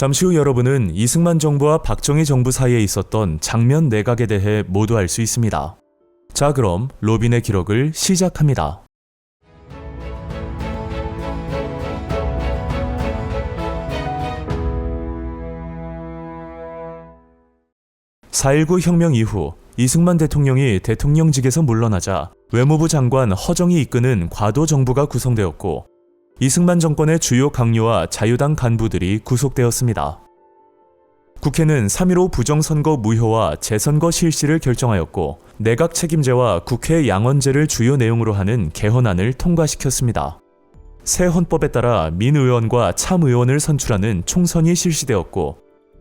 잠시 후 여러분은 이승만 정부와 박정희 정부 사이에 있었던 장면 내각에 대해 모두 알 수 있습니다. 자, 그럼 로빈의 기록을 시작합니다. 4.19 혁명 이후 이승만 대통령이 대통령직에서 물러나자 외무부 장관 허정이 이끄는 과도 정부가 구성되었고, 이승만 정권의 주요 강요와 자유당 간부들이 구속되었습니다. 국회는 3.15 부정선거 무효와 재선거 실시를 결정하였고, 내각 책임제와 국회 양언제를 주요 내용으로 하는 개헌안을 통과시켰습니다. 새 헌법에 따라 민의원과 참의원을 선출하는 총선이 실시되었고,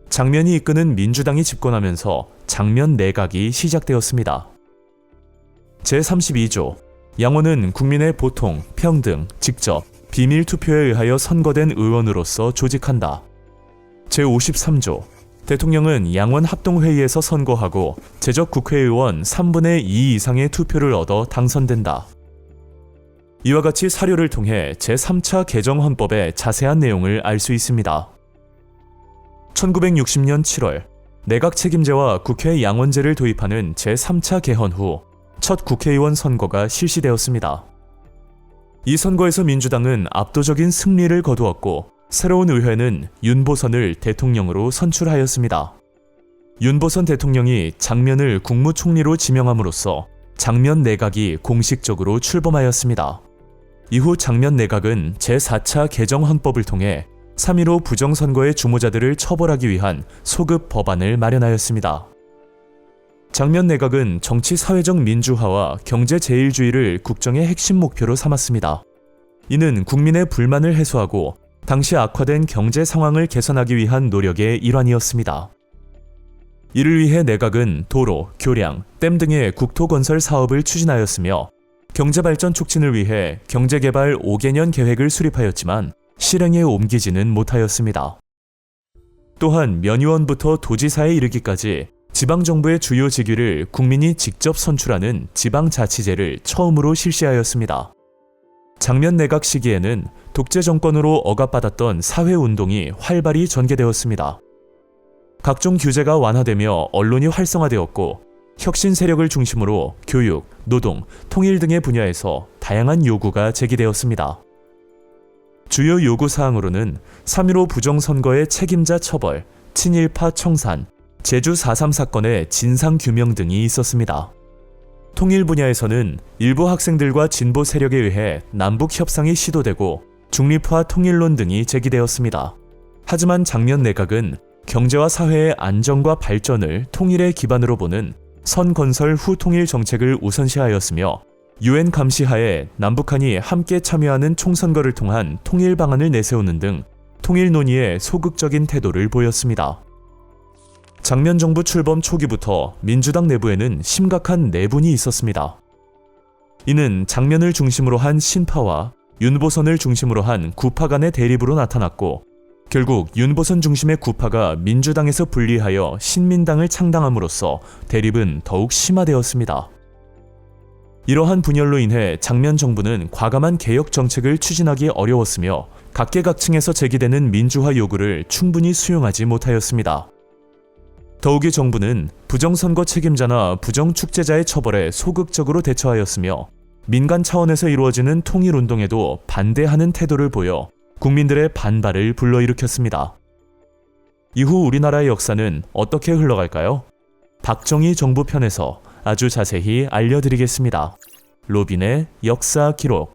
장면이 이끄는 민주당이 집권하면서 장면 내각이 시작되었습니다. 제32조, 양원은 국민의 보통, 평등, 직접, 비밀 투표에 의하여 선거된 의원으로서 조직한다. 제53조, 대통령은 양원 합동회의에서 선거하고 제적 국회의원 3분의 2 이상의 투표를 얻어 당선된다. 이와 같이 사료를 통해 제3차 개정헌법의 자세한 내용을 알 수 있습니다. 1960년 7월, 내각 책임제와 국회 양원제를 도입하는 제3차 개헌 후 첫 국회의원 선거가 실시되었습니다. 이 선거에서 민주당은 압도적인 승리를 거두었고, 새로운 의회는 윤보선을 대통령으로 선출하였습니다. 윤보선 대통령이 장면을 국무총리로 지명함으로써 장면 내각이 공식적으로 출범하였습니다. 이후 장면 내각은 제4차 개정헌법을 통해 3.15 부정선거의 주모자들을 처벌하기 위한 소급 법안을 마련하였습니다. 장면 내각은 정치 사회적 민주화와 경제 제일주의를 국정의 핵심 목표로 삼았습니다. 이는 국민의 불만을 해소하고 당시 악화된 경제 상황을 개선하기 위한 노력의 일환이었습니다. 이를 위해 내각은 도로, 교량, 댐 등의 국토건설 사업을 추진하였으며, 경제발전 촉진을 위해 경제개발 5개년 계획을 수립하였지만 실행에 옮기지는 못하였습니다. 또한 면의원부터 도지사에 이르기까지 지방정부의 주요 직위를 국민이 직접 선출하는 지방자치제를 처음으로 실시하였습니다. 장면 내각 시기에는 독재 정권으로 억압받았던 사회운동이 활발히 전개되었습니다. 각종 규제가 완화되며 언론이 활성화되었고, 혁신 세력을 중심으로 교육, 노동, 통일 등의 분야에서 다양한 요구가 제기되었습니다. 주요 요구사항으로는 3.15 부정선거의 책임자 처벌, 친일파 청산, 제주 4.3 사건의 진상규명 등이 있었습니다. 통일 분야에서는 일부 학생들과 진보 세력에 의해 남북 협상이 시도되고 중립화 통일론 등이 제기되었습니다. 하지만 장면 내각은 경제와 사회의 안정과 발전을 통일의 기반으로 보는 선건설 후 통일 정책을 우선시하였으며, UN 감시하에 남북한이 함께 참여하는 총선거를 통한 통일 방안을 내세우는 등 통일 논의에 소극적인 태도를 보였습니다. 장면 정부 출범 초기부터 민주당 내부에는 심각한 내분이 있었습니다. 이는 장면을 중심으로 한 신파와 윤보선을 중심으로 한 구파 간의 대립으로 나타났고, 결국 윤보선 중심의 구파가 민주당에서 분리하여 신민당을 창당함으로써 대립은 더욱 심화되었습니다. 이러한 분열로 인해 장면 정부는 과감한 개혁 정책을 추진하기 어려웠으며, 각계각층에서 제기되는 민주화 요구를 충분히 수용하지 못하였습니다. 더욱이 정부는 부정선거 책임자나 부정축제자의 처벌에 소극적으로 대처하였으며, 민간 차원에서 이루어지는 통일운동에도 반대하는 태도를 보여 국민들의 반발을 불러일으켰습니다. 이후 우리나라의 역사는 어떻게 흘러갈까요? 박정희 정부 편에서 아주 자세히 알려드리겠습니다. 로빈의 역사 기록.